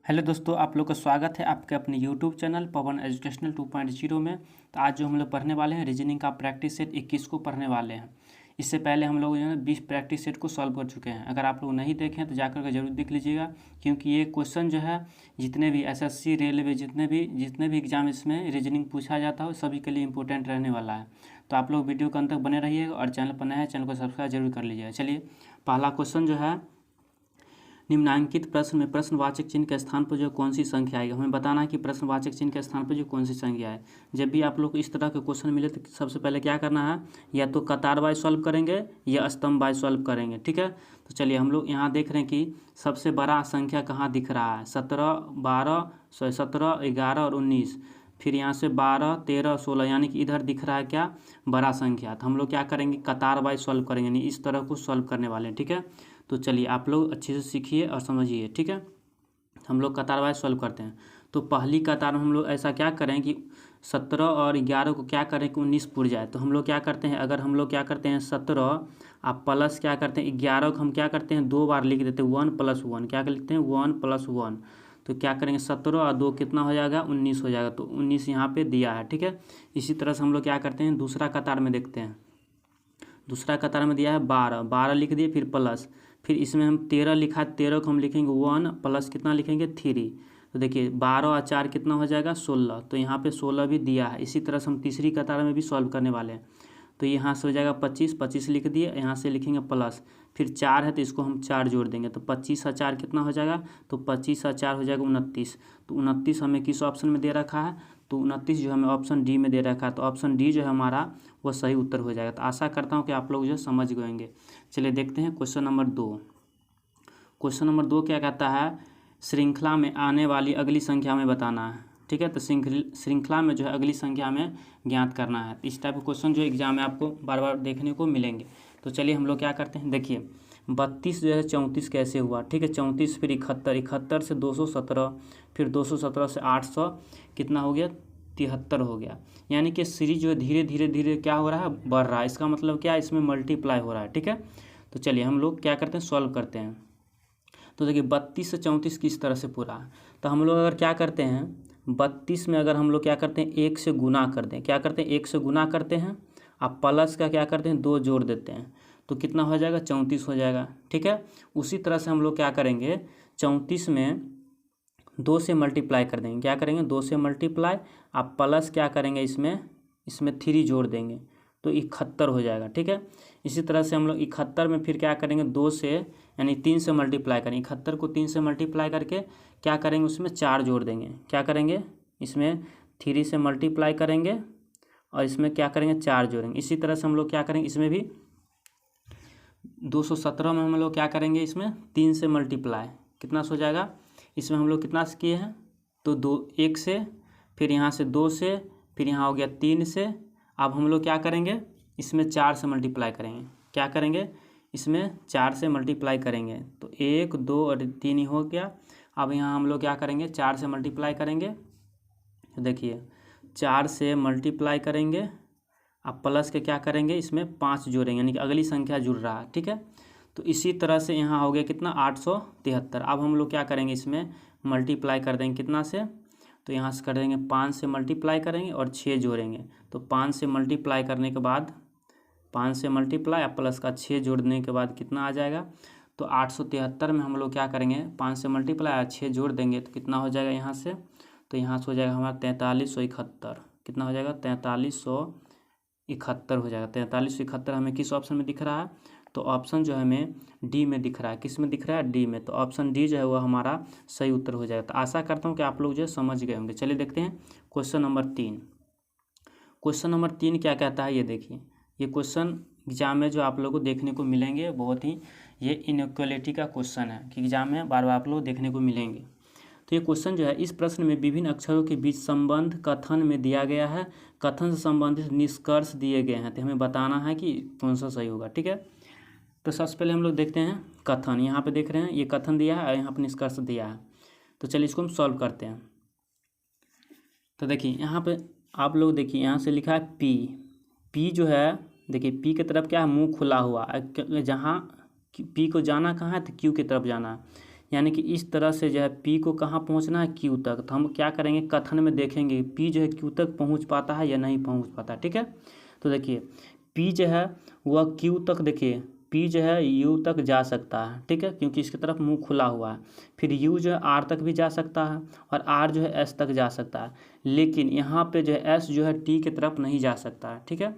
Hello दोस्तों, आप लोग का स्वागत है आपके अपने यूट्यूब चैनल पवन एजुकेशनल 2.0 में। तो आज जो हम लोग पढ़ने वाले हैं रीजनिंग का प्रैक्टिस सेट 21 को पढ़ने वाले हैं। इससे पहले हम लोग जो है 20 प्रैक्टिस सेट को सॉल्व कर चुके हैं। अगर आप लोग नहीं देखें तो जाकर के जरूर देख लीजिएगा, क्योंकि ये क्वेश्चन जो है जितने भी एसएससी रेलवे जितने भी एग्जाम इसमें रीजनिंग पूछा जाता है सभी के लिए इंपॉर्टेंट रहने वाला है। तो आप लोग वीडियो के अंत तक बने रहिएगा और चैनल पर नया है चैनल को सब्सक्राइब जरूर कर लीजिएगा। चलिए, पहला क्वेश्चन जो है, निम्नांकित प्रश्न में प्रश्नवाचक चिन्ह के स्थान पर जो कौन सी संख्या आएगी। हमें बताना है कि प्रश्नवाचक चिन्ह के स्थान पर जो कौन सी संख्या है। जब भी आप लोग को इस तरह के क्वेश्चन मिले तो सबसे पहले क्या करना है, या तो कतार वाइज सॉल्व करेंगे या स्तंभ वाइज सॉल्व करेंगे। ठीक है, तो चलिए हम लोग यहाँ देख रहे हैं कि सबसे बड़ा संख्या कहाँ दिख रहा है, 17, 11 और 19। फिर यहाँ से 12, 13, 16, यानी कि इधर दिख रहा है क्या, बड़ा संख्या। तो हम लोग क्या करेंगे, कतार वाइज सॉल्व करेंगे, यानी इस तरह को सॉल्व करने वाले हैं। ठीक है, तो चलिए आप लोग अच्छे से सीखिए और समझिए। ठीक है, हम लोग कतार वाइज सॉल्व करते हैं। तो पहली कतार में हम लोग ऐसा क्या करें कि 17 और 11 को क्या करें कि 19 पुर जाए। तो हम लोग क्या करते हैं, अगर हम लोग क्या करते हैं 17 आप प्लस क्या करते हैं 11 को हम क्या करते हैं 2 बार लिख देते हैं, 1 + 1 क्या लिखते हैं 1 + 1। तो क्या करेंगे 17 और 2 कितना हो जाएगा 19 हो जाएगा। तो 19 यहाँ पे दिया है। ठीक है, इसी तरह से हम लोग क्या करते हैं दूसरा कतार में देखते हैं। दूसरा कतार में दिया है 12, 12 लिख दिए, फिर प्लस, फिर इसमें हम 13 लिखा है, 13 को हम लिखेंगे 1 प्लस कितना लिखेंगे 3। तो देखिए 12 और 4 कितना हो जाएगा 16। तो यहाँ पे 16 भी दिया है। इसी तरह से हम तीसरी कतार में भी सॉल्व करने वाले हैं। तो यहाँ से हो जाएगा 25, 25 लिख दिए, यहाँ से लिखेंगे प्लस, फिर 4 है तो इसको हम 4 जोड़ देंगे। तो 25 और 4 कितना हो जाएगा, तो 25 और 4 हो जाएगा 29। तो 29 हमें किस ऑप्शन में दे रखा है, तो 29 जो हमें ऑप्शन डी में दे रखा है। तो ऑप्शन डी जो है हमारा वो सही उत्तर हो जाएगा। तो आशा करता हूँ कि आप लोग जो समझ गए होंगे। चलिए देखते हैं क्वेश्चन नंबर 2। क्वेश्चन नंबर 2 क्या कहता है, श्रृंखला में आने वाली अगली संख्या में बताना है। ठीक है, तो श्रृंखला में जो है अगली संख्या में ज्ञात करना है। इस टाइप के क्वेश्चन जो एग्जाम में आपको बार बार देखने को मिलेंगे। तो चलिए हम लोग क्या करते हैं, देखिए 32 जो है 34 कैसे हुआ। ठीक है, 34 फिर 71, 71 से 217, फिर 217 से 800 कितना हो गया 73 हो गया। यानी कि सीरीज जो है धीरे धीरे धीरे क्या हो रहा है, बढ़ रहा है। इसका मतलब क्या है, इसमें मल्टीप्लाई हो रहा है। ठीक है, तो चलिए हम लोग क्या करते हैं सॉल्व करते हैं। तो देखिए 32 से 34 किस तरह से पूरा है। तो हम लोग अगर क्या करते हैं 32 में अगर हम लोग क्या करते हैं 1 से गुना कर दें, क्या करते हैं 1 से गुना करते हैं, अब प्लस का क्या करते हैं 2 जोड़ देते हैं, तो कितना हो जाएगा 34 हो जाएगा। ठीक है, उसी तरह से हम लोग क्या करेंगे 34 में 2 से मल्टीप्लाई कर देंगे, क्या करेंगे 2 से मल्टीप्लाई, आप प्लस क्या करेंगे इसमें 3 जोड़ देंगे, तो 71 हो जाएगा। ठीक है, इसी तरह से हम लोग 71 में फिर क्या करेंगे 2 से यानी 3 से मल्टीप्लाई करेंगे। 71 को 3 से मल्टीप्लाई करके क्या करेंगे उसमें 4 जोड़ देंगे, क्या करेंगे इसमें 3 से मल्टीप्लाई करेंगे और इसमें क्या करेंगे 4 जोड़ेंगे। इसी तरह से हम लोग क्या करेंगे इसमें भी 217 में हम लोग क्या करेंगे इसमें 3 से मल्टीप्लाई कितना हो जाएगा, इसमें हम लोग कितना से किए हैं तो 1 से, फिर यहाँ से 2 से, फिर यहाँ हो गया 3 से। अब हम लोग क्या करेंगे इसमें 4 से मल्टीप्लाई करेंगे, क्या करेंगे इसमें 4 से मल्टीप्लाई करेंगे, तो 1 2 और 3 ही हो गया। अब यहाँ हम लोग क्या करेंगे 4 से मल्टीप्लाई करेंगे, तो देखिए 4 से मल्टीप्लाई करेंगे, अब प्लस के क्या करेंगे इसमें 5 जोड़ेंगे, यानी कि अगली संख्या जुड़ रहा है। ठीक है, तो इसी तरह से यहाँ हो गया कितना 873। अब हम लोग क्या करेंगे इसमें मल्टीप्लाई कर देंगे कितना से, तो यहाँ से कर देंगे 5 से मल्टीप्लाई करेंगे और 6 जोड़ेंगे। तो 5 से मल्टीप्लाई करने के बाद 5 से मल्टीप्लाई और प्लस का 6 जोड़ने के बाद कितना आ जाएगा, तो 873 में हम लोग क्या करेंगे 5 से मल्टीप्लाई और 6 जोड़ देंगे, तो कितना हो जाएगा यहाँ से, तो यहाँ से हो जाएगा हमारा 4371। कितना हो जाएगा 4371 हो जाएगा। 4371 हमें किस ऑप्शन में दिख रहा है, तो ऑप्शन जो है हमें डी में दिख रहा है। किस में दिख रहा है, डी में। तो ऑप्शन डी जो है वो हमारा सही उत्तर हो जाएगा। तो आशा करता हूँ कि आप लोग जो है समझ गए होंगे। चलिए देखते हैं क्वेश्चन नंबर 3। क्वेश्चन नंबर 3 क्या कहता है, ये देखिए, ये क्वेश्चन एग्जाम में जो आप लोगों को देखने को मिलेंगे, बहुत ही ये इनइक्वालिटी का क्वेश्चन है कि एग्जाम में बार बार आप लोग देखने को मिलेंगे। तो ये क्वेश्चन जो है, इस प्रश्न में विभिन्न अक्षरों के बीच संबंध कथन में दिया गया है, कथन से संबंधित निष्कर्ष दिए गए हैं, तो हमें बताना है कि कौन सा सही होगा। ठीक है, तो सबसे पहले हम लोग देखते हैं कथन। यहाँ पे देख रहे हैं ये कथन दिया है और यहाँ पे निष्कर्ष दिया है। तो चलिए इसको हम सॉल्व करते हैं। तो देखिए यहाँ पे आप लोग देखिए यहाँ से लिखा है पी जो है, देखिए पी की तरफ क्या है मुंह खुला हुआ, जहाँ पी को जाना कहाँ है तो क्यू की तरफ जाना है। यानी कि इस तरह से जो है P को कहाँ पहुँचना है, Q तक। तो हम क्या करेंगे, कथन में देखेंगे P जो है Q तक पहुँच पाता है या नहीं पहुँच पाता। ठीक है, तो देखिए P जो है वह Q तक, देखिए P जो है U तक जा सकता है। ठीक है, क्योंकि इसकी तरफ मुंह खुला हुआ है। फिर U जो है R तक भी जा सकता है और R जो है S तक जा सकता है। लेकिन यहाँ पे जो है S जो है T की तरफ नहीं जा सकता है। ठीक है,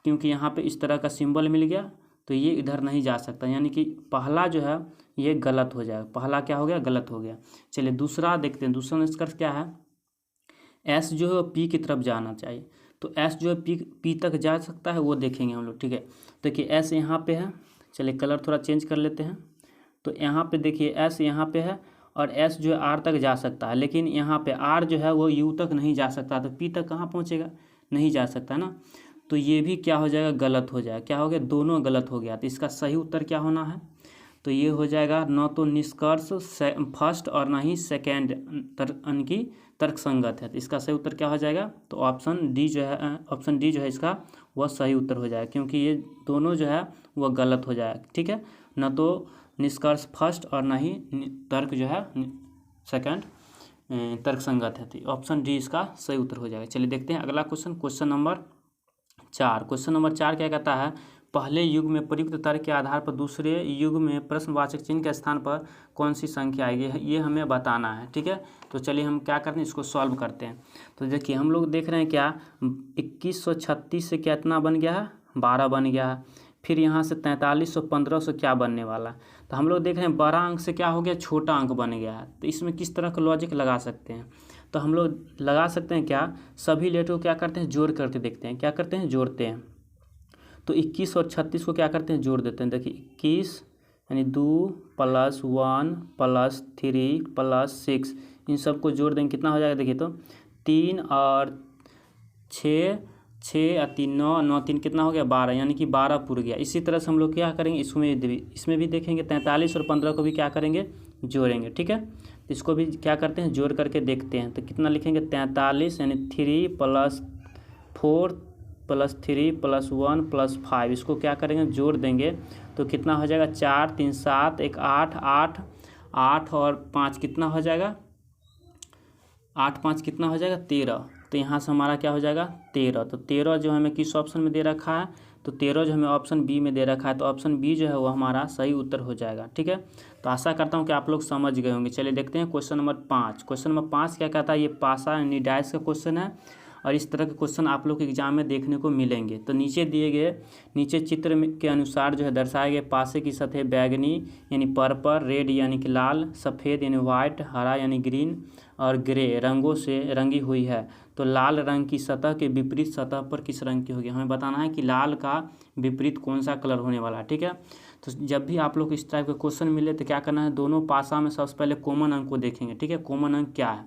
क्योंकि यहाँ पे इस तरह का सिंबल मिल गया, तो ये इधर नहीं जा सकता, यानी कि पहला जो है ये गलत हो जाएगा। पहला क्या हो गया, गलत हो गया। चलिए दूसरा देखते हैं। दूसरा निष्कर्ष क्या है, S जो है P की तरफ जाना चाहिए। तो S जो है P तक जा सकता है, वो देखेंगे हम लोग। ठीक है, देखिए S यहाँ पे है। चलिए कलर थोड़ा चेंज कर लेते हैं। तो यहाँ पे देखिए S यहाँ पे है और S जो है R तक जा सकता है, लेकिन यहाँ पे R जो है वो U तक नहीं जा सकता। तो P तक कहाँ पहुँचेगा, नहीं जा सकता ना। तो ये भी क्या हो जाएगा, गलत हो जाएगा। क्या हो गया, दोनों गलत हो गया। तो इसका सही उत्तर क्या होना है, तो ये हो जाएगा न तो निष्कर्ष फर्स्ट और ना ही सेकेंड की तर्क संगत है। तो इसका सही उत्तर क्या हो जाएगा, तो ऑप्शन डी जो है इसका वह सही उत्तर हो जाएगा, क्योंकि ये दोनों जो है वह गलत हो जाएगा। ठीक है, न तो निष्कर्ष फर्स्ट और ना ही तर्क जो है सेकेंड तर्क संगत है। तो ऑप्शन डी इसका सही उत्तर हो जाएगा। चलिए देखते हैं अगला question, question number 4। Question number 4 क्या कहता है, पहले युग में प्रयुक्त तर्क के आधार पर दूसरे युग में प्रश्नवाचक चिन्ह के स्थान पर कौन सी संख्या आएगी, ये हमें बताना है। ठीक है, तो चलिए हम क्या करते हैं, इसको सॉल्व करते हैं। तो देखिए हम लोग देख रहे हैं क्या, 2136 से कितना बन गया है, 12 बन गया है। फिर यहाँ से 4300 1500 क्या बनने वाला है। तो हम लोग देख रहे हैं बड़ा अंक से क्या हो गया, छोटा अंक बन गया है। तो इसमें किस तरह का लॉजिक लगा सकते हैं, तो हम लोग लगा सकते हैं क्या, सभी लेटर को क्या करते हैं, जोड़ करके देखते हैं। क्या करते हैं, जोड़ते हैं। तो 21 और 36 को क्या करते हैं, जोड़ देते हैं। देखिए 21 यानी 2 + 1 + 3 + 6, इन सबको जोड़ देंगे, कितना हो जाएगा, देखिए तो 3 और 6 और 3 9 9 3 कितना हो गया, 12, यानी कि 12 पुर गया। इसी तरह से हम लोग क्या करेंगे, इसमें भी देखेंगे 43 और 15 को भी क्या करेंगे, जोड़ेंगे। ठीक है, तो इसको भी क्या करते हैं, जोड़ करके देखते हैं। तो कितना लिखेंगे, 43 यानी 3 + 4 + 3 + 1 + 5, इसको क्या करेंगे, जोड़ देंगे। तो कितना हो जाएगा, 4 3 7 1 8 8 8 और 5 कितना हो जाएगा, 8 5 कितना हो जाएगा, 13। तो यहाँ से हमारा क्या हो जाएगा, 13। तो 13 जो हमें किस ऑप्शन में दे रखा है, तो 13 जो हमें ऑप्शन बी में दे रखा है। तो ऑप्शन बी जो है वो हमारा सही उत्तर हो जाएगा। ठीक है, तो आशा करता हूँ कि आप लोग समझ गए होंगे। चलिए देखते हैं क्वेश्चन नंबर 5। क्वेश्चन नंबर 5 क्या कहता है, ये पासा यानी डाइस का क्वेश्चन है और इस तरह के क्वेश्चन आप लोग के एग्जाम में देखने को मिलेंगे। तो नीचे चित्र के अनुसार जो है दर्शाए गए पासे की सतह बैगनी यानी पर्पल, रेड यानी कि लाल, सफ़ेद यानी वाइट, हरा यानी ग्रीन और ग्रे रंगों से रंगी हुई है। तो लाल रंग की सतह के विपरीत सतह पर किस रंग की होगी, हमें बताना है कि लाल का विपरीत कौन सा कलर होने वाला है। ठीक है, तो जब भी आप लोग इस टाइप के क्वेश्चन मिले तो क्या करना है, दोनों पासा में सबसे पहले कॉमन अंक को देखेंगे। ठीक है, कॉमन अंक क्या है,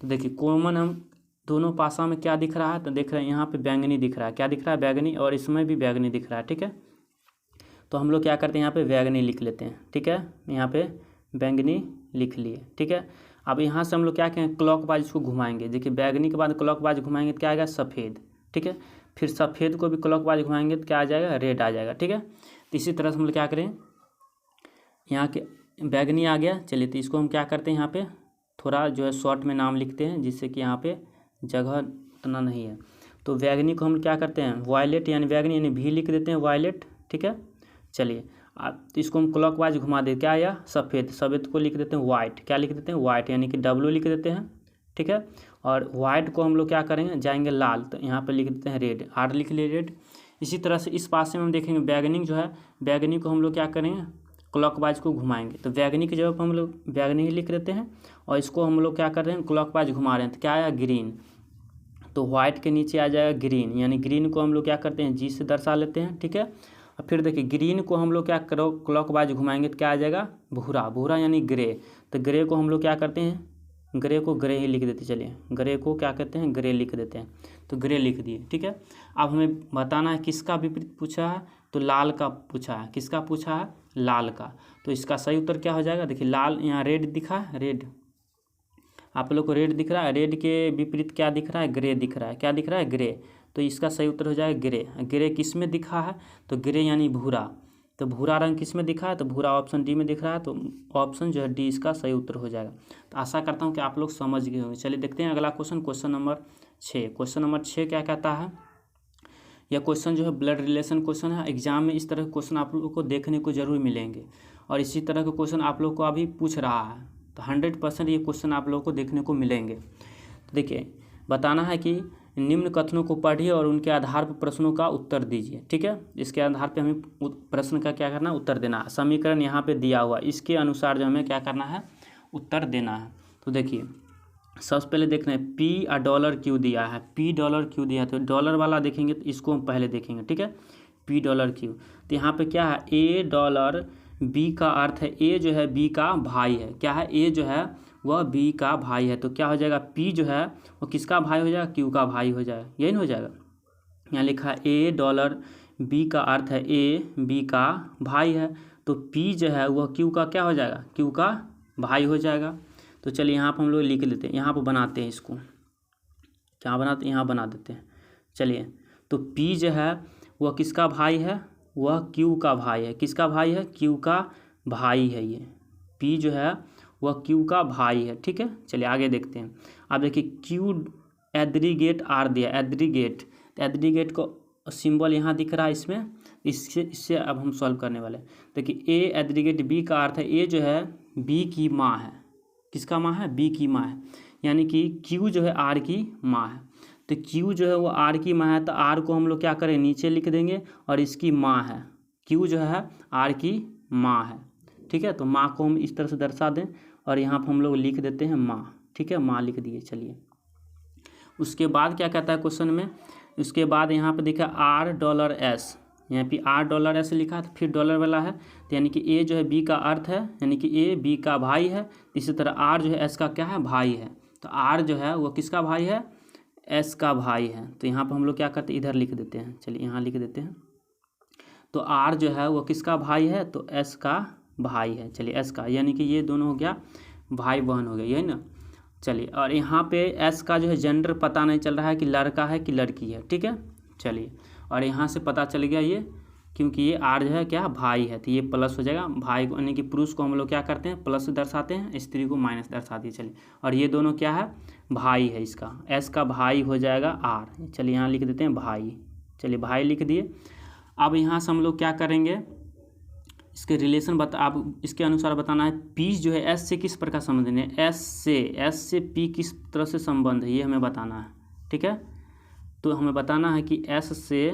तो देखिए कॉमन अंक दोनों पासा में क्या दिख रहा है, तो देख रहे हैं यहाँ पे बैंगनी दिख रहा है। क्या दिख रहा है, बैंगनी, और इसमें भी बैंगनी दिख रहा है। ठीक है, तो हम लोग क्या करते हैं, यहाँ पे बैंगनी लिख लेते हैं। ठीक है, यहाँ पे बैंगनी लिख लिए। ठीक है, अब यहाँ से हम लोग क्या कहें, क्लॉकवाइज इसको घुमाएंगे। देखिए बैंगनी के बाद क्लॉकवाइज घुमाएंगे तो क्या आएगा, सफ़ेद। ठीक है, फिर सफ़ेद को भी क्लॉकवाइज घुमाएंगे तो क्या आ जाएगा, रेड आ जाएगा। ठीक है, तो इसी तरह से हम लोग क्या करें, यहाँ के बैंगनी आ गया। चलिए तो इसको हम क्या करते हैं, यहाँ पे थोड़ा जो है शॉर्ट में नाम लिखते हैं, जिससे कि यहाँ पे जगह उतना नहीं है। तो बैंगनी को हम क्या करते हैं, वायलेट यानी बैंगनी यानी भी लिख देते हैं, वायलेट। ठीक है, चलिए तो इसको हम क्लॉकवाइज घुमा देते, क्या आया, सफ़ेद को लिख देते हैं वाइट। क्या लिख देते हैं, वाइट, यानी कि W लिख देते हैं। ठीक है, और वाइट को हम लोग क्या करेंगे, जाएंगे लाल, तो यहाँ पे लिख देते हैं रेड, R लिख लिए रेड। इसी तरह से इस पासे में हम देखेंगे बैगनी जो है, बैगनी को हम लोग क्या करेंगे, क्लॉकवाइज को घुमाएंगे। तो बैगनी की जगह पर हम लोग बैगनी ही लिख देते हैं और इसको हम लोग क्या कर रहे हैं, क्लॉकवाइज घुमा रहे हैं। तो क्या आया, ग्रीन। तो वाइट के नीचे आ जाएगा ग्रीन, यानी ग्रीन को हम लोग क्या करते हैं, G से दर्शा लेते हैं। ठीक है, और फिर देखिए ग्रीन को हम लोग क्या करो, क्लॉकवाइज घुमाएंगे तो क्या आ जाएगा, भूरा यानी ग्रे। तो ग्रे को हम लोग क्या करते हैं, ग्रे को ग्रे ही लिख देते। चलिए ग्रे को क्या कहते हैं, ग्रे लिख देते हैं। तो ग्रे लिख दिए। ठीक है, अब हमें बताना है किसका विपरीत पूछा है, तो लाल का पूछा है। किसका पूछा है, लाल का। तो इसका सही उत्तर क्या हो जाएगा, देखिए लाल, यहाँ रेड दिखा, रेड आप लोग को रेड दिख रहा है, रेड के विपरीत क्या दिख रहा है, ग्रे दिख रहा है। क्या दिख रहा है, ग्रे। तो इसका सही उत्तर हो जाएगा ग्रे। ग्रे किस में दिखा है, तो ग्रे यानी भूरा, तो भूरा रंग किस में दिखा है, तो भूरा ऑप्शन डी में दिख रहा है, तो ऑप्शन जो है डी इसका सही उत्तर हो जाएगा। तो आशा करता हूँ कि आप लोग समझ गए होंगे। चलिए देखते हैं अगला question, question number 6। Question number 6 क्या कहता है, यह क्वेश्चन जो है ब्लड रिलेशन क्वेश्चन है। एग्जाम में इस तरह के क्वेश्चन आप लोगों को देखने को जरूर मिलेंगे और इसी तरह के क्वेश्चन आप लोग को अभी पूछ रहा है, तो 100% ये क्वेश्चन आप लोगों को देखने को मिलेंगे। तो देखिए बताना है कि निम्न कथनों को पढ़िए और उनके आधार पर प्रश्नों का उत्तर दीजिए। ठीक है, इसके आधार पर हमें प्रश्न का क्या करना है, उत्तर देना है। समीकरण यहाँ पे दिया हुआ, इसके अनुसार जो हमें क्या करना है, उत्तर देना है। तो देखिए सबसे पहले देखना है पी डॉलर क्यू दिया है, पी डॉलर क्यू दिया है, तो डॉलर वाला देखेंगे तो इसको हम पहले देखेंगे। ठीक है, पी डॉलर क्यू, तो यहाँ पे क्या है, ए डॉलर बी का अर्थ है ए जो है बी का भाई है। क्या है, ए जो है वह बी का भाई है, तो क्या हो जाएगा, पी जो है वो किसका भाई हो जाएगा, क्यू का भाई हो जाएगा, यही ना हो जाएगा। यहाँ लिखा है ए डॉलर बी का अर्थ है ए बी का भाई है, तो पी जो है वह क्यू का क्या हो जाएगा, क्यू का भाई हो जाएगा। तो चलिए यहाँ पर हम लोग लिख लेते हैं, यहाँ पर बनाते हैं इसको, क्या बनाते हैं, यहाँ बना देते हैं। चलिए तो पी जो है वह किसका भाई है, वह क्यू का भाई है। किसका भाई है, क्यू का भाई है। ये पी जो है वह क्यू का भाई है। ठीक है, चलिए आगे देखते हैं। अब देखिए क्यू एग्रीगेट आर दिया, एग्रीगेट, तो एग्रीगेट को सिंबल यहाँ दिख रहा है इसमें, इससे अब हम सॉल्व करने वाले हैं। देखिए ए एग्रीगेट बी का अर्थ है ए जो है बी की माँ है। किसका माँ है, बी की माँ है, यानी कि क्यू जो है आर की माँ है। तो क्यू जो है वो आर की माँ है, तो आर को हम लोग क्या करें, नीचे लिख देंगे और इसकी माँ है, क्यू जो है आर की माँ है। ठीक है, तो माँ को हम इस तरह से दर्शा दें और यहाँ पर हम लोग लिख देते हैं माँ। ठीक है, माँ लिख दिए। चलिए उसके बाद क्या कहता है क्वेश्चन में, उसके बाद यहाँ पर देखा आर डॉलर एस, यहाँ पे आर डॉलर एस लिखा है, तो फिर डॉलर वाला है, तो यानी कि ए जो है बी का अर्थ है, यानी कि ए बी का भाई है। इसी तरह आर जो है एस का क्या है, भाई है, तो आर जो है वो किसका भाई है, एस का भाई है। तो यहाँ पर हम लोग क्या करते हैं, इधर लिख देते हैं। चलिए यहाँ लिख देते हैं, तो आर जो है वो किसका भाई है, तो एस का भाई है। चलिए एस का, यानी कि ये दोनों हो गया भाई बहन हो गया, यही ना। चलिए और यहाँ पे एस का जो है जेंडर पता नहीं चल रहा है कि लड़का है कि लड़की है। ठीक है, चलिए और यहाँ से पता चल गया ये, क्योंकि ये आर जो है क्या भाई है, तो ये प्लस हो जाएगा। भाई को यानी कि पुरुष को हम लोग क्या करते हैं, प्लस दर्शाते हैं, स्त्री को माइनस दर्शा दिए। चलिए और ये दोनों क्या है, भाई है, इसका एस का भाई हो जाएगा आर। चलिए यहाँ लिख देते हैं भाई। चलिए भाई लिख दिए। अब यहाँ से हम लोग क्या करेंगे, इसके रिलेशन आप इसके अनुसार बताना है पी जो है एस से किस प्रकार संबंध है, एस से पी किस तरह से संबंध है, ये हमें बताना है। ठीक है, तो हमें बताना है कि एस से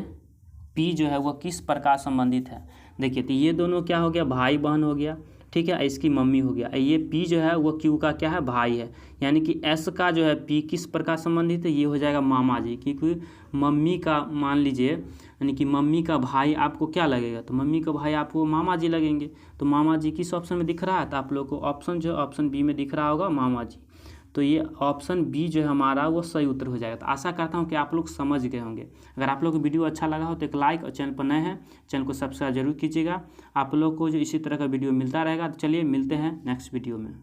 पी जो है वह किस प्रकार संबंधित है। देखिए तो ये दोनों क्या हो गया, भाई बहन हो गया। ठीक है, इसकी मम्मी हो गया। ये पी जो है वह क्यू का क्या है, भाई है, यानी कि एस का जो है पी किस प्रकार संबंधित है, ये हो जाएगा मामा जी, क्योंकि मम्मी का मान लीजिए, यानी कि मम्मी का भाई आपको क्या लगेगा, तो मम्मी का भाई आपको मामा जी लगेंगे। तो मामा जी किस ऑप्शन में दिख रहा है, तो आप लोग को ऑप्शन जो है ऑप्शन बी में दिख रहा होगा मामा जी। तो ये ऑप्शन बी जो है हमारा वो सही उत्तर हो जाएगा। तो आशा करता हूँ कि आप लोग समझ गए होंगे। अगर आप लोग को वीडियो अच्छा लगा हो तो एक लाइक, और चैनल पर नए हैं चैनल को सब्सक्राइब जरूर कीजिएगा। आप लोग को जो इसी तरह का वीडियो मिलता रहेगा। तो चलिए मिलते हैं नेक्स्ट वीडियो में।